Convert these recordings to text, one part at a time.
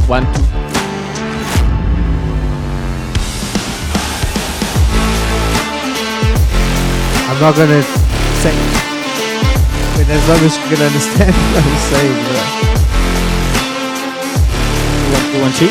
1, 2. I'm not gonna say. But as long as you can understand what I'm saying, bro. 1, 2.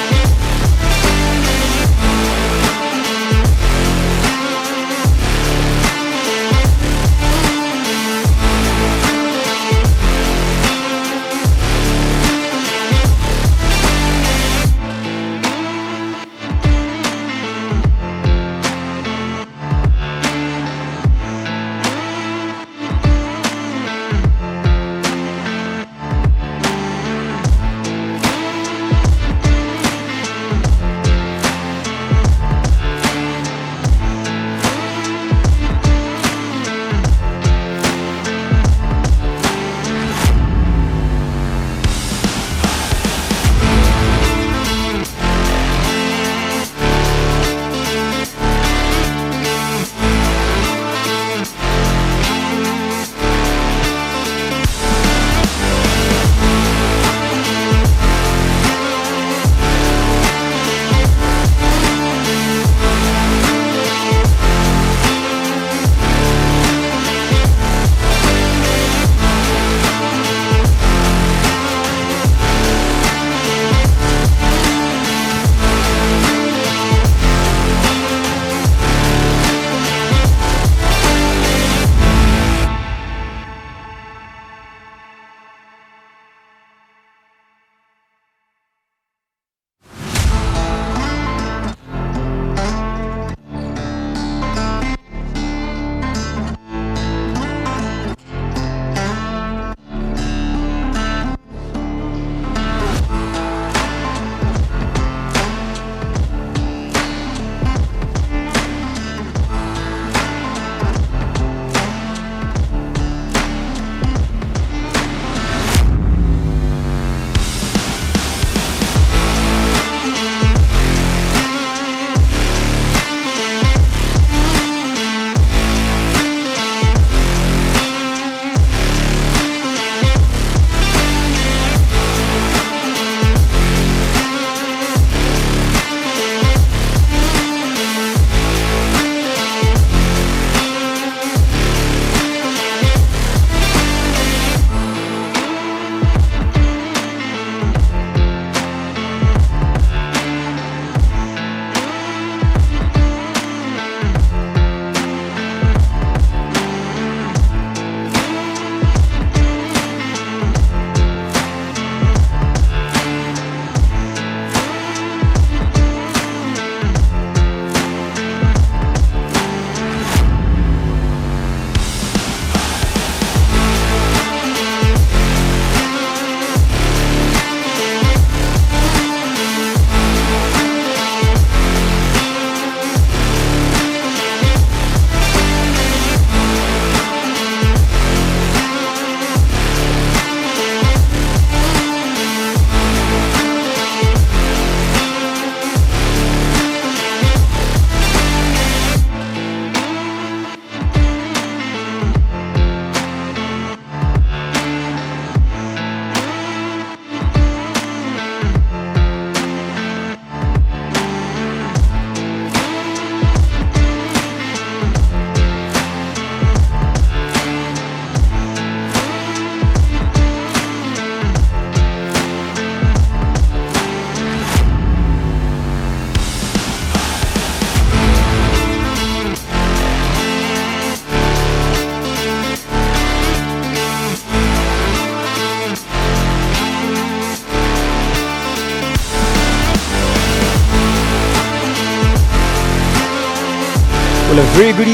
Well, a very good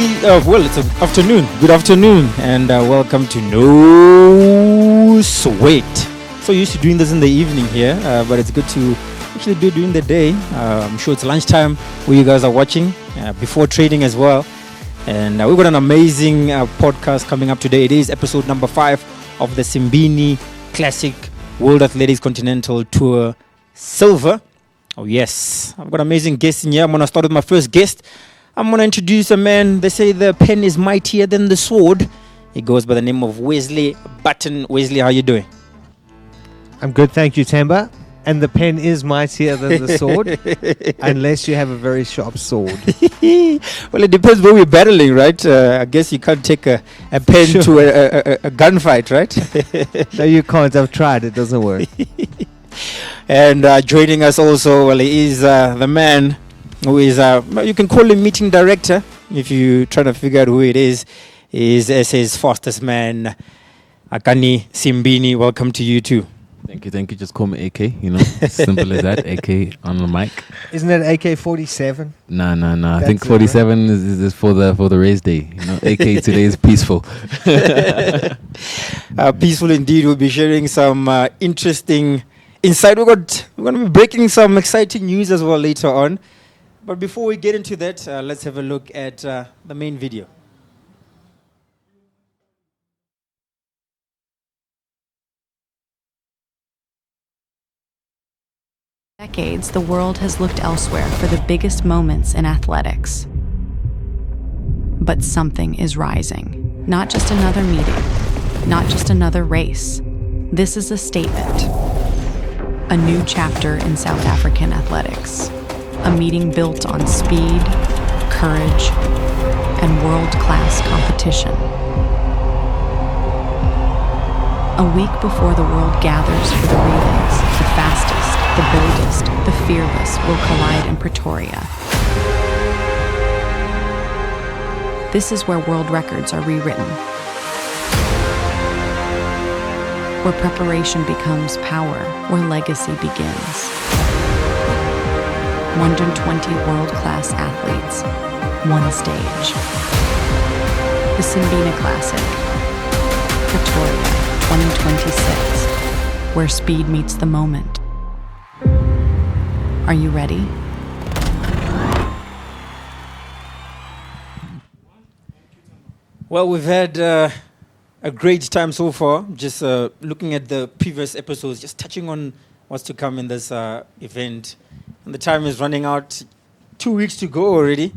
it's an afternoon. Good afternoon, and welcome to NoSweat. So used to doing this in the evening here, but it's good to actually do it during the day. I'm sure it's lunchtime where you guys are watching, before trading as well. And we've got an amazing podcast coming up today. It is episode number 5 of the Simbine Classic World Athletics Continental Tour Silver. Oh yes, I've got amazing guests in here. I'm going to start with my first guest. I'm going to introduce a man. They say the pen is mightier than the sword. He goes by the name of Wesley Button. Wesley, how you doing? I'm good, thank you, Temba. And the pen is mightier than the sword, unless you have a very sharp sword. Well, it depends where we're battling, right? I guess you can't take a pen Sure. to a gunfight, right? No, you can't. I've tried. It doesn't work. And joining us also, well, he is the man who is, you can call him meeting director if you're trying to figure out who it is. He is SA's fastest man, Akani Simbine. Welcome to you too. Thank you. Just call me AK, simple as that. AK on the mic. Isn't it AK-47? No. I That's think it, 47 is for the race day. AK today is peaceful. Peaceful indeed. We'll be sharing some interesting insight. We're going to be breaking some exciting news as well later on. But before we get into that, let's have a look at the main video. Decades, the world has looked elsewhere for the biggest moments in athletics. But something is rising. Not just another meeting, not just another race. This is a statement. A new chapter in South African athletics. A meeting built on speed, courage, and world-class competition. A week before the world gathers for the relays, the fastest, the boldest, the fearless will collide in Pretoria. This is where world records are rewritten. Where preparation becomes power, where legacy begins. 120 world-class athletes, one stage. The Simbine Classic, Pretoria 2026, where speed meets the moment. Are you ready? Well, we've had a great time so far. Just looking at the previous episodes, just touching on what's to come in this event. And the time is running out. 2 weeks to go already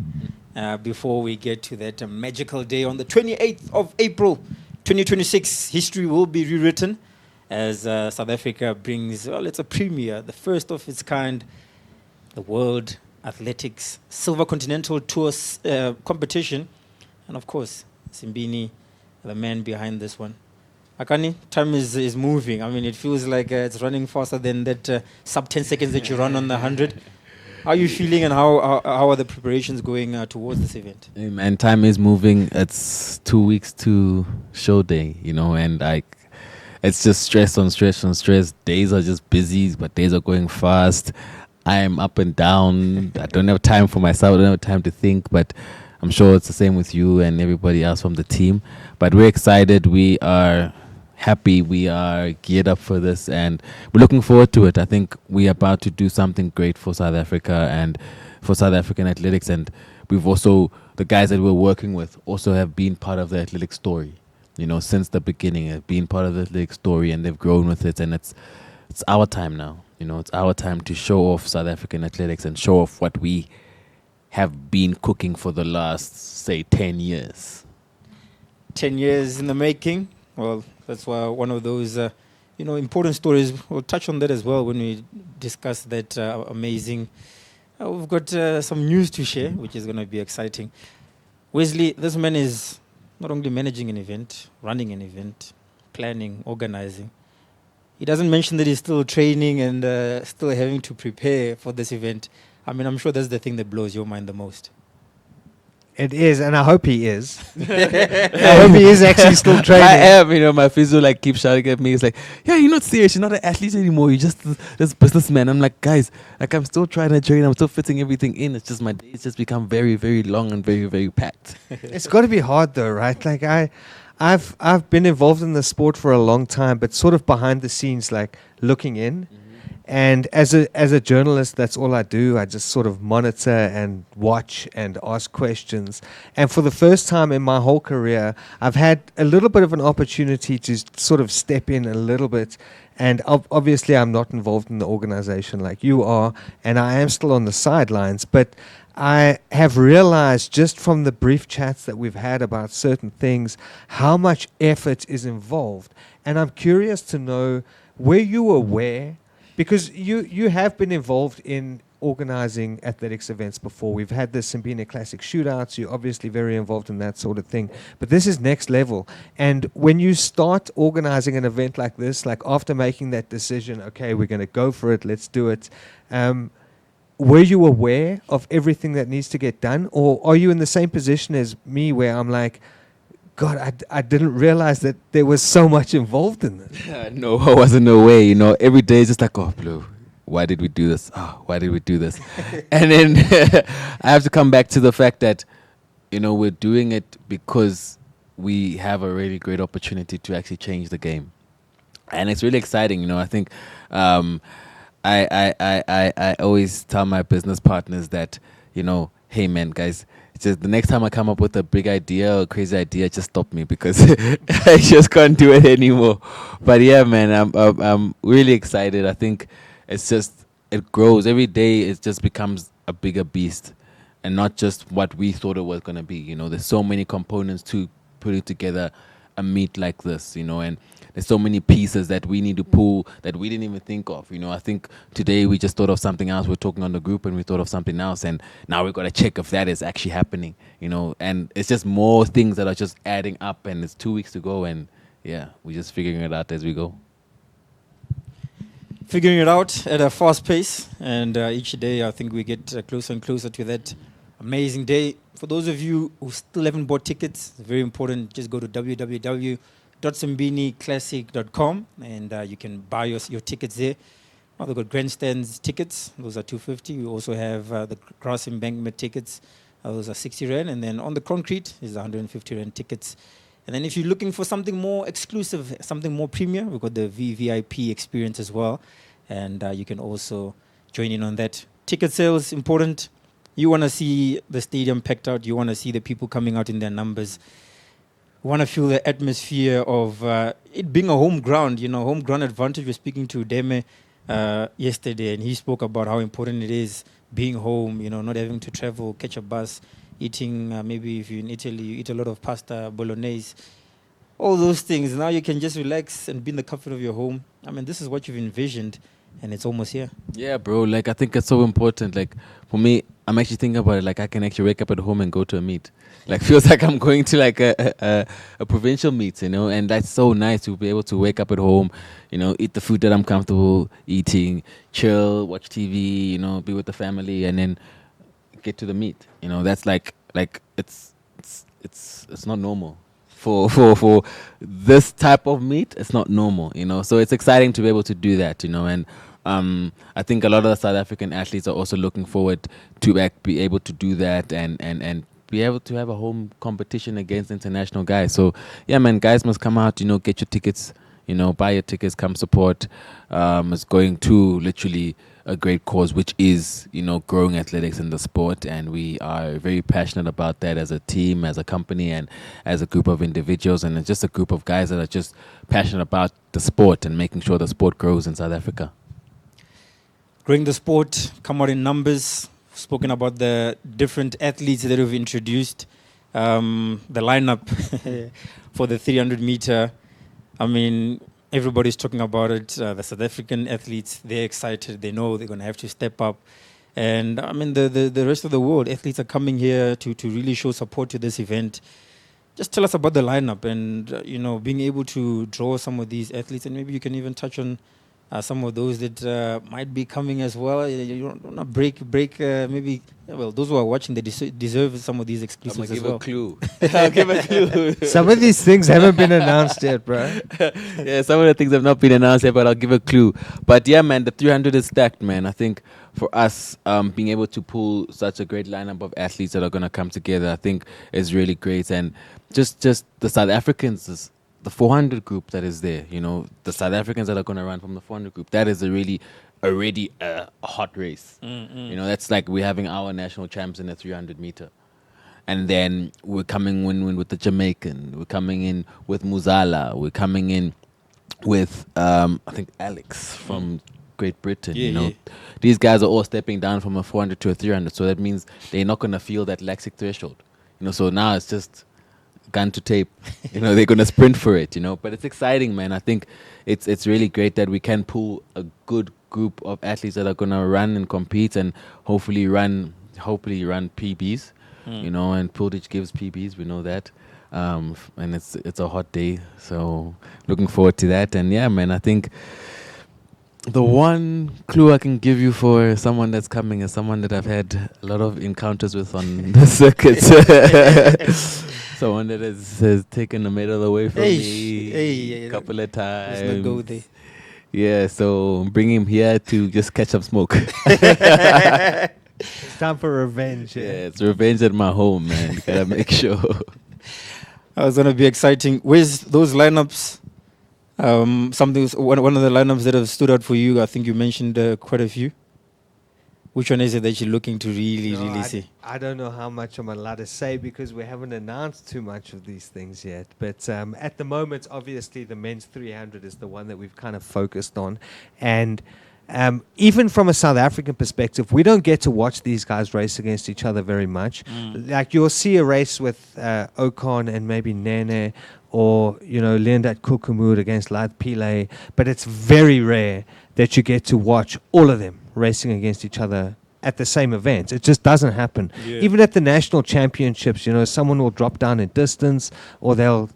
before we get to that magical day on the 28th of April, 2026. History will be rewritten as South Africa brings, well, it's a premiere, the first of its kind, the World Athletics Silver Continental Tour competition. And of course, Simbine, the man behind this one. Akani, time is moving. I mean, it feels like it's running faster than that sub 10 seconds that you run on the 100. How are you feeling and how are the preparations going towards this event? Hey man, time is moving. It's 2 weeks to show day, and it's just stress on stress on stress. Days are just busy, but days are going fast. I am up and down. I don't have time for myself. I don't have time to think, but I'm sure it's the same with you and everybody else from the team. But we're excited. We are happy. We are geared up for this, and we're looking forward to it. I think we're about to do something great for South Africa and for South African athletics. And we've also, the guys that we're working with also have been part of the athletic story, since the beginning, have been part of the athletic story, and they've grown with it. And it's our time now. It's our time to show off South African athletics and show off what we have been cooking for the last, say, 10 years. 10 years in the making. Well, that's why one of those, important stories. We'll touch on that as well when we discuss that amazing. We've got some news to share, which is going to be exciting. Wesley, this man is not only managing an event, running an event, planning, organizing. He doesn't mention that he's still training and still having to prepare for this event. I mean, I'm sure that's the thing that blows your mind the most. It is, and I hope he is. I hope he is actually still training. I am, my physio keeps shouting at me. It's like, yeah, you're not serious. You're not an athlete anymore. You're just this businessman. I'm like, guys, I'm still trying to train. I'm still fitting everything in. It's just my days just become very, very long and very, very packed. It's got to be hard though, right? Like I've been involved in the sport for a long time, but sort of behind the scenes, like looking in. Mm-hmm. And as a journalist, that's all I do. I just sort of monitor and watch and ask questions. And for the first time in my whole career, I've had a little bit of an opportunity to sort of step in a little bit. And obviously, I'm not involved in the organization like you are, and I am still on the sidelines. But I have realized just from the brief chats that we've had about certain things, how much effort is involved. And I'm curious to know, were you aware because you have been involved in organizing athletics events before. We've had the Simbine Classic shootouts. You're obviously very involved in that sort of thing. But this is next level. And when you start organizing an event like this, like after making that decision, okay, we're going to go for it, let's do it. Were you aware of everything that needs to get done? Or are you in the same position as me where I'm like, God, I didn't realize that there was so much involved in this. No, I wasn't aware. Every day it's just like, oh, Blue, why did we do this? Oh, why did we do this? And then I have to come back to the fact that, we're doing it because we have a really great opportunity to actually change the game. And it's really exciting. I think I always tell my business partners that, hey, man, guys, just the next time I come up with a big idea or a crazy idea, just stop me because I just can't do it anymore. But yeah, man, I'm really excited. I think it grows every day. It just becomes a bigger beast, and not just what we thought it was gonna be. There's so many components to putting together a meet like this. And there's so many pieces that we need to pull that we didn't even think of. I think today we just thought of something else. We're talking on the group and we thought of something else. And now we've got to check if that is actually happening, And it's just more things that are just adding up, and it's 2 weeks to go. And yeah, we're just figuring it out as we go. Figuring it out at a fast pace. And each day I think we get closer and closer to that amazing day. For those of you who still haven't bought tickets, it's very important. Just go to www.simbineclassic.com and you can buy your tickets there. They've got grandstands tickets. Those are 250. We also have the grass embankment tickets. Those are 60 Rand. And then on the concrete is 150 Rand tickets. And then if you're looking for something more exclusive, something more premium, we've got the VVIP experience as well. And you can also join in on that. Ticket sales, important. You want to see the stadium packed out. You want to see the people coming out in their numbers. You want to feel the atmosphere of it being a home ground, home ground advantage. We're speaking to Deme yesterday, and he spoke about how important it is being home, not having to travel, catch a bus, eating, maybe if you're in Italy, you eat a lot of pasta, bolognese, all those things. Now you can just relax and be in the comfort of your home. I mean, this is what you've envisioned, and it's almost here. Yeah, bro. I think it's so important. For me, I'm actually thinking about it. I can actually wake up at home and go to a meet. Feels like I'm going to a provincial meet, and that's so nice to be able to wake up at home, eat the food that I'm comfortable eating, chill, watch TV, be with the family, and then get to the meet. That's it's not normal. For this type of meet, it's not normal, So it's exciting to be able to do that, and I think a lot of the South African athletes are also looking forward to be able to do that and be able to have a home competition against international guys. So yeah, man, guys must come out, get your tickets, buy your tickets, come support. It's going to literally a great cause, which is, growing athletics in the sport. And we are very passionate about that as a team, as a company, and as a group of individuals. And it's just a group of guys that are just passionate about the sport and making sure the sport grows in South Africa. Growing the sport, come out in numbers. Spoken about the different athletes that we've introduced. The lineup for the 300 meter. I mean, everybody's talking about it. The South African athletes, they're excited. They know they're going to have to step up. And I mean, the rest of the world, athletes are coming here to really show support to this event. Just tell us about the lineup and, being able to draw some of these athletes. And maybe you can even touch on some of those that might be coming as well. You don't want to break maybe. Well, those who are watching, they deserve some of these exclusives as well. I'll give a clue. Some of these things haven't been announced yet, bro. Yeah, some of the things have not been announced yet, but I'll give a clue. But yeah, man, the 300 is stacked, man. I think for us, being able to pull such a great lineup of athletes that are going to come together, I think is really great. And just the South Africans, the 400 group that is there, the South Africans that are going to run from the 400 group, that is already a hot race. That's like we're having our national champs in the 300 meter. And then we're coming in with the Jamaican. We're coming in with Muzala. We're coming in with, I think, Alex from Great Britain. Yeah. These guys are all stepping down from a 400 to a 300. So that means they're not going to feel that lactic threshold. So now it's just gun to tape. They're going to sprint for it, But it's exciting, man. I think it's really great that we can pull a good group of athletes that are gonna run and compete and hopefully run PBs. You know, and Puldic gives PBs. We know that. And it's a hot day, so looking forward to that. And yeah, man, I think the one clue I can give you for someone that's coming is someone that I've had a lot of encounters with on the circuit. Someone that has taken a medal away from me a couple of times. Let's not go there. Yeah, so bring him here to just catch up smoke. It's time for revenge. Yeah, it's revenge at my home, man. You gotta make sure. It's gonna be exciting. Where's those lineups? One of the lineups that have stood out for you. I think you mentioned quite a few. Which one is it that you're looking to really see? I don't know how much I'm allowed to say because we haven't announced too much of these things yet. But at the moment, obviously, the men's 300 is the one that we've kind of focused on. And even from a South African perspective, we don't get to watch these guys race against each other very much. Like you'll see a race with Ocon and maybe Nene or, you know, Leonard Kukumud against Lath Pillay, but it's very rare that you get to watch all of them racing against each other at the same event. It just doesn't happen. Yeah. Even at the national championships, you know, someone will drop down in distance or they'll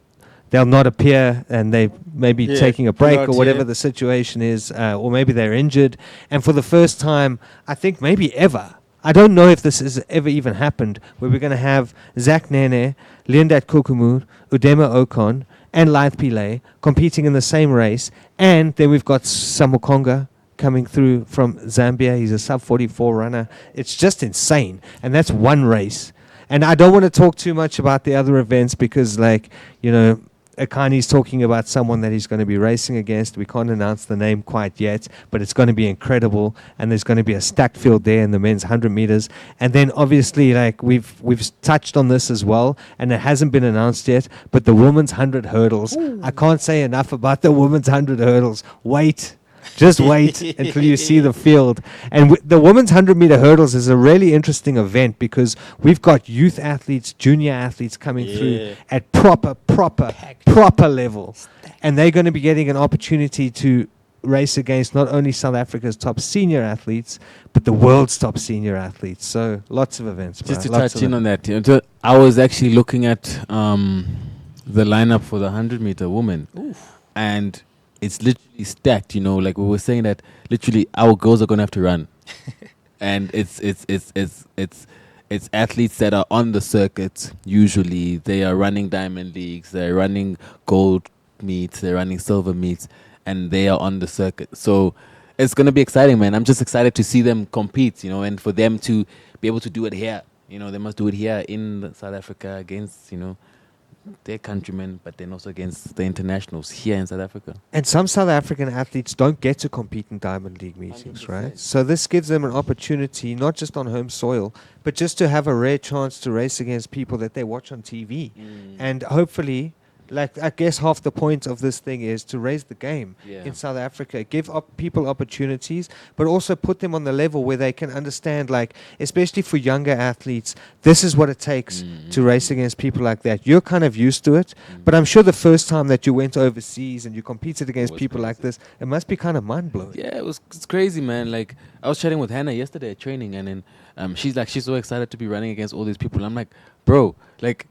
not appear and they may be taking a break or whatever the situation is, or maybe they're injured. And for the first time, I think maybe ever, I don't know if this has ever even happened, where we're going to have Zach Nene, Leonard Kukumud, Udema Ocon, and Lath Pillay competing in the same race. And then we've got Samukonga coming through from Zambia. He's a sub-44 runner. It's just insane. And that's one race. And I don't want to talk too much about the other events because, like, you know, Akani's talking about someone that he's going to be racing against. We can't announce the name quite yet, but it's going to be incredible. And there's going to be a stacked field there in the men's 100 meters. And then obviously, like we've touched on this as well, and it hasn't been announced yet, but the women's 100 hurdles. Ooh. I can't say enough about the women's 100 hurdles. Wait. Just wait until you see the field. And the women's 100-meter hurdles is a really interesting event because we've got youth athletes, junior athletes coming through at proper level. And they're going to be getting an opportunity to race against not only South Africa's top senior athletes, but the world's top senior athletes. So lots of events. Just to touch in on that, you know, I was actually looking at the lineup for the 100-meter women. Oof. And it's literally stacked, you know, like we were saying that literally our girls are going to have to run. And it's athletes that are on the circuit. Usually they are running diamond leagues, they're running gold meets, they're running silver meets, and they are on the circuit. So it's going to be exciting, man. I'm just excited to see them compete, you know, and for them to be able to do it here. You know, they must do it here in South Africa against, you know, their countrymen, but then also against the internationals here in South Africa. And some South African athletes don't get to compete in Diamond League meetings, 100%. Right? So this gives them an opportunity, not just on home soil, but just to have a rare chance to race against people that they watch on TV. And hopefully, like, I guess half the point of this thing is to raise the game in South Africa, give people opportunities, but also put them on the level where they can understand, like, especially for younger athletes, this is what it takes to race against people like that. You're kind of used to it, but I'm sure the first time that you went overseas and you competed against people like this, it must be kind of mind-blowing. Yeah, it's crazy, man. Like, I was chatting with Hannah yesterday at training, and then she's so excited to be running against all these people. I'm like, bro, like,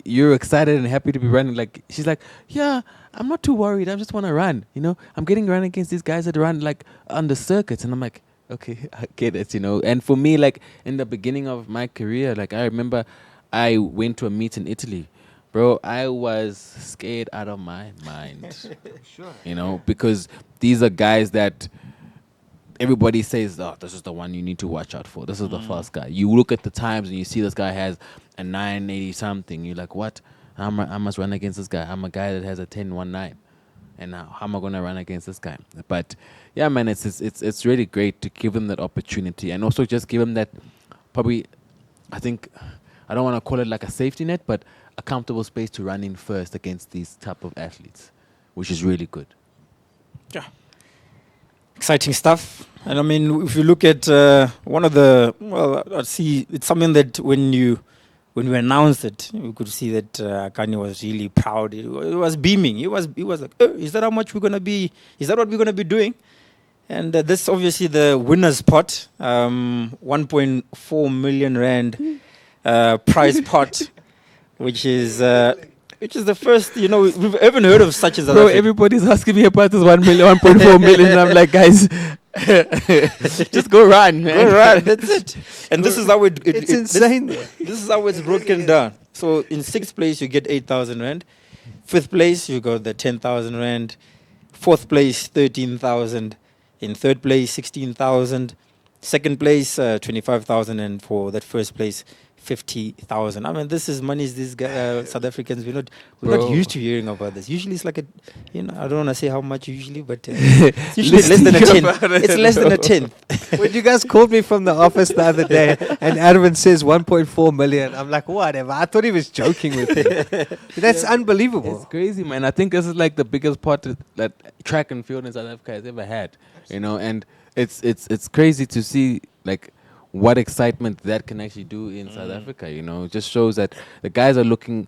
you're excited and happy to be running. Like, she's like, yeah, I'm not too worried. I just want to run. You know, I'm getting run against these guys that run like on the circuits. And I'm like, okay, I get it, you know. And for me, like in the beginning of my career, like I remember I went to a meet in Italy. Bro, I was scared out of my mind. Sure. You know, because these are guys that everybody says, oh, this is the one you need to watch out for. This is the fast guy. You look at the times and you see this guy has a 980 something. You're like, what? I must run against this guy. I'm a guy that has a 1019. And now how am I going to run against this guy? But yeah, man, it's really great to give him that opportunity and also just give him that probably, I think, I don't want to call it like a safety net, but a comfortable space to run in first against these type of athletes, which is really good. Yeah. Exciting stuff. And I mean, if you look at one of the, well, I see it's something that when we announced it, we could see that Akani was really proud. It was beaming. He was like, oh, is that how much we're gonna be? Is that what we're gonna be doing? And this obviously the winner's pot, 1.4 million rand prize pot, which is the first, we've ever heard of such as South Bro, Africa. everybody's asking me about this 1 million, 1.4 million. And I'm like, guys, just go run, man. Go right, that's it. And this is how It's insane. This is how it's broken down. So in sixth place you get 8,000 rand. Fifth place you got the 10,000 rand. Fourth place 13,000. In third place 16,000. Second place 25,000, and for that first place 50,000. I mean, this is monies these South Africans we're not Bro. used to hearing about this. Usually it's like I don't want to say how much usually, but it's usually less than a tenth. It's less than a tenth. When you guys called me from the office the other day and Advin says 1.4 million, I'm like, whatever. I thought he was joking with me. That's unbelievable. It's crazy, man. I think this is like the biggest part that track and field in South Africa has ever had. And it's crazy to see like what excitement that can actually do in South Africa. It just shows that the guys are looking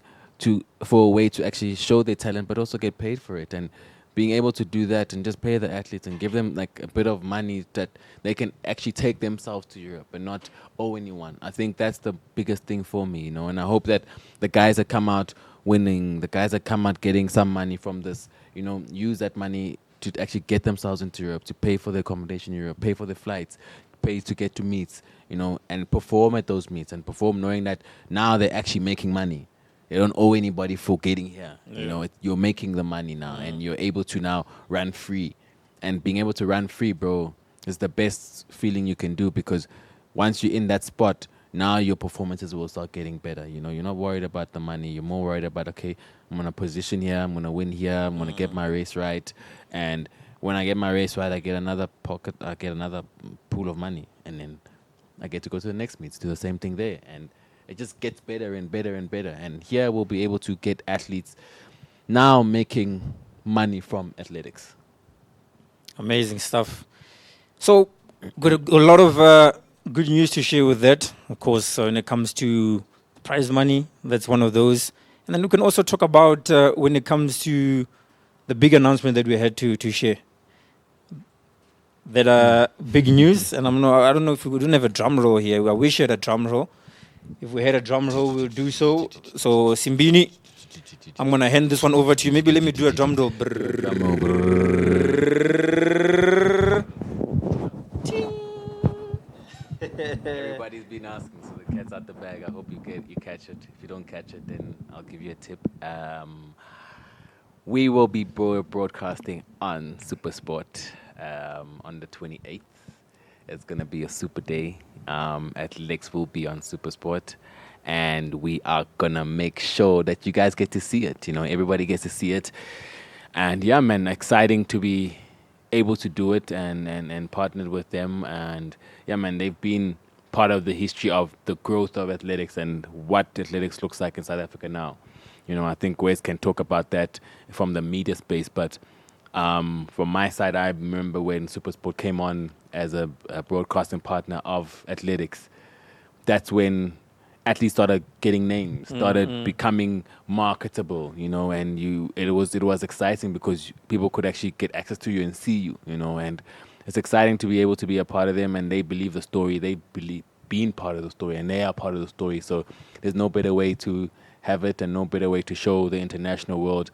for a way to actually show their talent, but also get paid for it. And being able to do that and just pay the athletes and give them like a bit of money that they can actually take themselves to Europe and not owe anyone. I think that's the biggest thing for me, and I hope that the guys that come out winning, the guys that come out getting some money from this, use that money to actually get themselves into Europe, to pay for the accommodation in Europe, pay for the flights, pay to get to meets, and perform at those meets and perform knowing that now they're actually making money. They don't owe anybody for getting here. You're making the money now, and you're able to now run free. And being able to run free, bro, is the best feeling you can do, because once you're in that spot, now your performances will start getting better. You're not worried about the money. You're more worried about, okay, I'm going to position here, I'm going to win here, I'm going to get my race right. And when I get my race right, I get another pocket, I get another pool of money. And then I get to go to the next meets, do the same thing there. And it just gets better and better and better. And here we'll be able to get athletes now making money from athletics. Amazing stuff. So, got a lot of good news to share with that. Of course, when it comes to prize money, that's one of those. And then we can also talk about when it comes to the big announcement that we had to share. That are big news, and I don't know if we don't have a drum roll here. I wish we had a drum roll. If we had a drum roll, we'll do so. So, Simbine, I'm going to hand this one over to you. Maybe let me do a drum roll. Everybody's been asking, so the cat's out the bag. I hope you catch it. If you don't catch it, then I'll give you a tip. We will be broadcasting on SuperSport on the 28th. It's going to be a super day. Athletics will be on SuperSport. And we are going to make sure that you guys get to see it. Everybody gets to see it. And yeah, man, exciting to be able to do it and partnered with them. And yeah, man, they've been part of the history of the growth of athletics and what athletics looks like in South Africa now. I think Wes can talk about that from the media space, but from my side, I remember when SuperSport came on as a broadcasting partner of athletics. That's when athletes started getting names, started becoming marketable, and it was exciting because people could actually get access to you and see you, and it's exciting to be able to be a part of them, and they believe the story, they believe being part of the story, and they are part of the story. So there's no better way to have it and no better way to show the international world,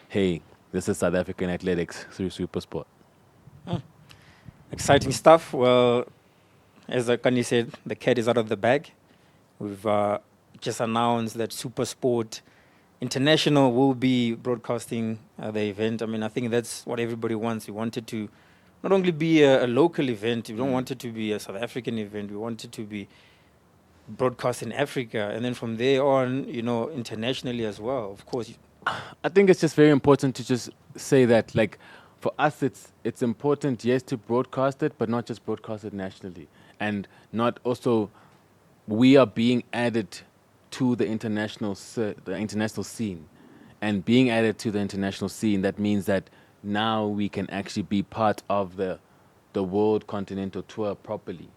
hey, this is South African athletics through SuperSport. Exciting stuff. Well, as Kani said, the cat is out of the bag. We've just announced that SuperSport International will be broadcasting the event. I mean, I think that's what everybody wants. We want it to not only be a local event, we don't want it to be a South African event, we want it to be broadcast in Africa, and then from there on, internationally as well, of course. I think it's just very important to just say that, like, for us, it's important, yes, to broadcast it, but not just broadcast it nationally. And not also, we are being added to the international scene. And being added to the international scene, that means that now we can actually be part of the the World Continental Tour properly.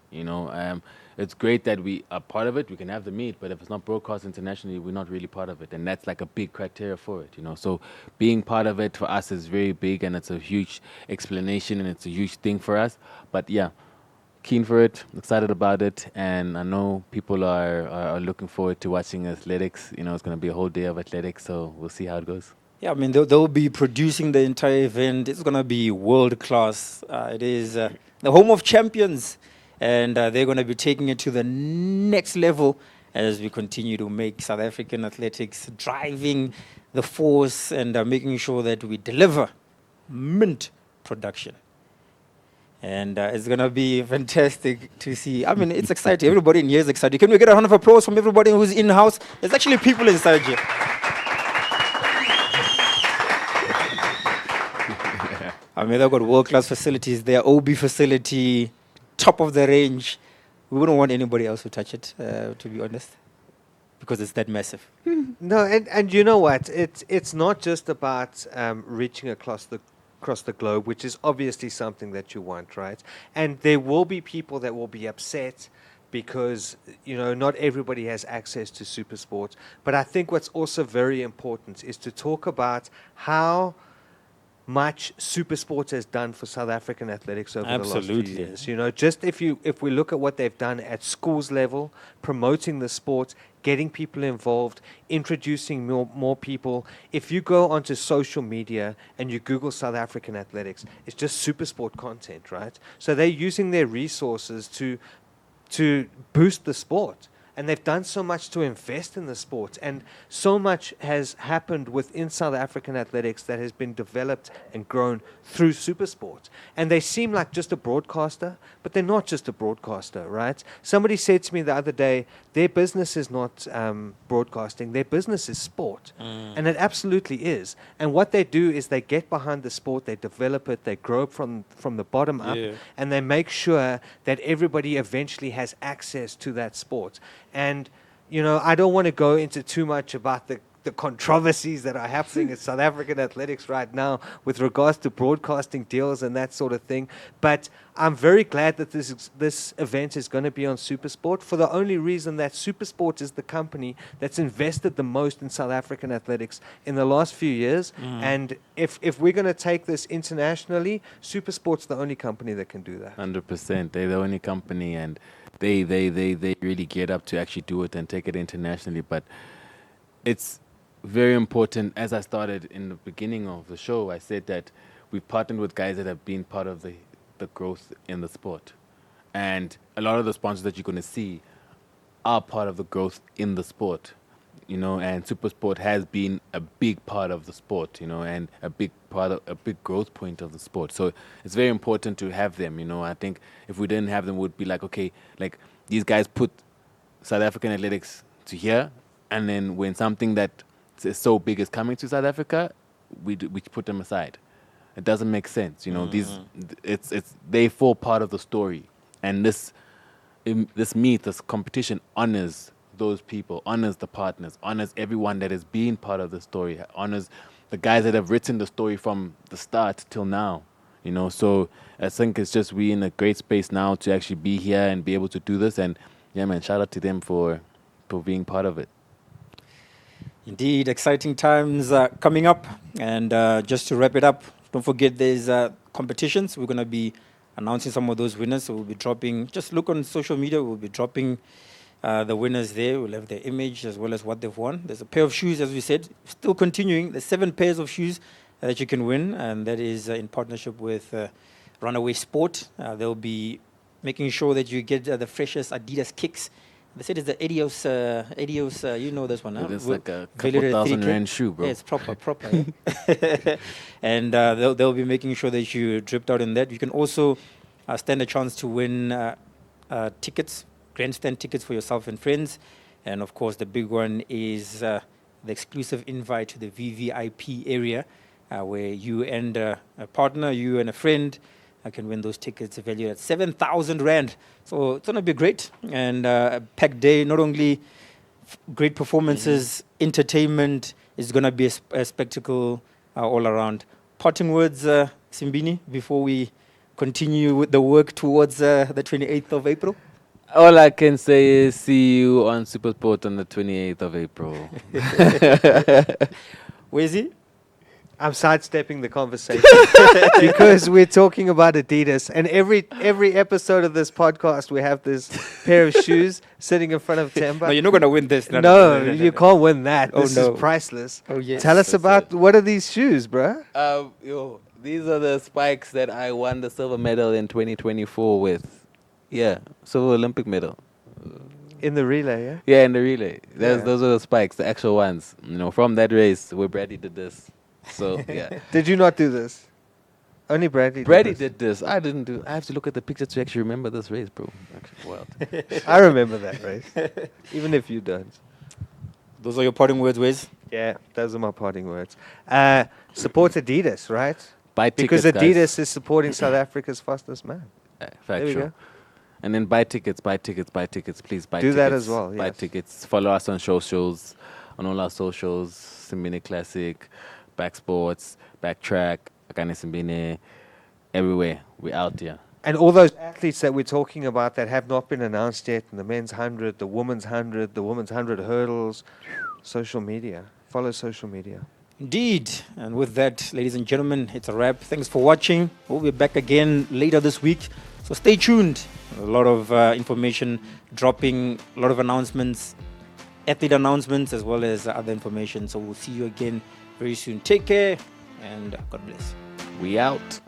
It's great that we are part of it. We can have the meet, but if it's not broadcast internationally, we're not really part of it, and that's like a big criteria for it. So being part of it for us is very big, and it's a huge explanation, and it's a huge thing for us. But yeah, keen for it, excited about it, and I know people are looking forward to watching athletics. It's going to be a whole day of athletics, so we'll see how it goes. Yeah, I mean, they'll be producing the entire event. It's going to be world class. It is the home of champions, and they're going to be taking it to the next level as we continue to make South African athletics driving the force and making sure that we deliver mint production. And it's going to be fantastic to see. I mean, it's exciting. Everybody in here is excited. Can we get a round of applause from everybody who's in-house? There's actually people inside here. I mean, they've got world-class facilities. Their OB facility, top of the range. We wouldn't want anybody else to touch it, to be honest, because it's that massive. No, and you know what? It's not just about reaching across the globe, which is obviously something that you want, right? And there will be people that will be upset because not everybody has access to super sports. But I think what's also very important is to talk about how much super sports has done for South African athletics over the last few years. Just if we look at what they've done at schools level, promoting the sport, getting people involved, introducing more people. If you go onto social media and you Google South African athletics, it's just super sport content, right? So they're using their resources to boost the sport. And they've done so much to invest in the sport, and so much has happened within South African athletics that has been developed and grown through super sport. And they seem like just a broadcaster, but they're not just a broadcaster, right? Somebody said to me the other day, their business is not broadcasting, their business is sport. And it absolutely is. And what they do is they get behind the sport, they develop it, they grow it from the bottom up, and they make sure that everybody eventually has access to that sport. And, I don't want to go into too much about the controversies that are happening in South African athletics right now with regards to broadcasting deals and that sort of thing. But I'm very glad that this event is going to be on SuperSport for the only reason that SuperSport is the company that's invested the most in South African athletics in the last few years. And if we're going to take this internationally, SuperSport's the only company that can do that. 100%. They're the only company, and they really get up to actually do it and take it internationally. But it's very important. As I started in the beginning of the show, I said that we've partnered with guys that have been part of the growth in the sport. And a lot of the sponsors that you're going to see are part of the growth in the sport, and SuperSport has been a big part of the sport, and a big growth point of the sport. So it's very important to have them, I think if we didn't have them, we'd be like, okay, like these guys put South African athletics to here, and then when something that is so big is coming to South Africa, we put them aside. It doesn't make sense, they fall part of the story, and this competition honors those people, honors the partners, honors everyone that has been part of the story, honors the guys that have written the story from the start till now. So I think it's just we in a great space now to actually be here and be able to do this, and yeah, man, shout out to them for being part of it. Indeed, exciting times coming up. And just to wrap it up, don't forget there's competitions. We're going to be announcing some of those winners. So we'll be dropping, just look on social media, we'll be dropping the winners there. We'll have their image as well as what they've won. There's a pair of shoes, as we said, still continuing. There's 7 pairs of shoes that you can win, and that is in partnership with Runaway Sport. They'll be making sure that you get the freshest Adidas kicks. They said it's the Adios, you know this one, huh? It's like a couple thousand rand shoe, bro. Yeah, it's proper. Yeah. And they'll be making sure that you dripped out in that. You can also stand a chance to win tickets, grandstand tickets for yourself and friends. And of course, the big one is the exclusive invite to the VVIP area, where you and a partner, you and a friend, I can win those tickets valued at 7,000 Rand. So it's going to be great. And a packed day, not only great performances, entertainment, is going to be a spectacle all around. Parting words, Simbine, before we continue with the work towards the 28th of April? All I can say is see you on Supersport on the 28th of April. Where is he? I'm sidestepping the conversation because we're talking about Adidas, and every episode of this podcast we have this pair of shoes sitting in front of Temba. No, you're not going to win this. No, you can't win that. Oh, This no. is priceless. Oh, yes. Tell us That's about what are these shoes, bruh? These are the spikes that I won the silver medal in 2024 with. Yeah, silver Olympic medal. In the relay, yeah? Yeah, in the relay. Yeah. Those are the spikes, the actual ones. You know, from that race where Brady did this. So yeah, Did you not do this? Only Bradley Brady this. did this. I didn't do. I have to look at the picture to actually remember this race, bro. Actually, wild. I remember that race, even if you don't. Those are your parting words, Wes? Yeah, those are my parting words. Support Adidas, right? Buy Because tickets, Adidas is supporting South Africa's fastest man. guys. There we Factual. go. And then buy tickets, please buy Do tickets. that as well, Buy yes. tickets. Follow us on socials, on all our socials, Simbine Classic, Back Sports, Backtrack, Akane Simbine, everywhere. We're out here. And all those athletes that we're talking about that have not been announced yet, in the men's 100, the women's 100, the women's 100 hurdles, social media. Follow social media. Indeed. And with that, ladies and gentlemen, it's a wrap. Thanks for watching. We'll be back again later this week. So stay tuned. A lot of information dropping, a lot of announcements, athlete announcements, as well as other information. So we'll see you again very soon. Take care and God bless. We out.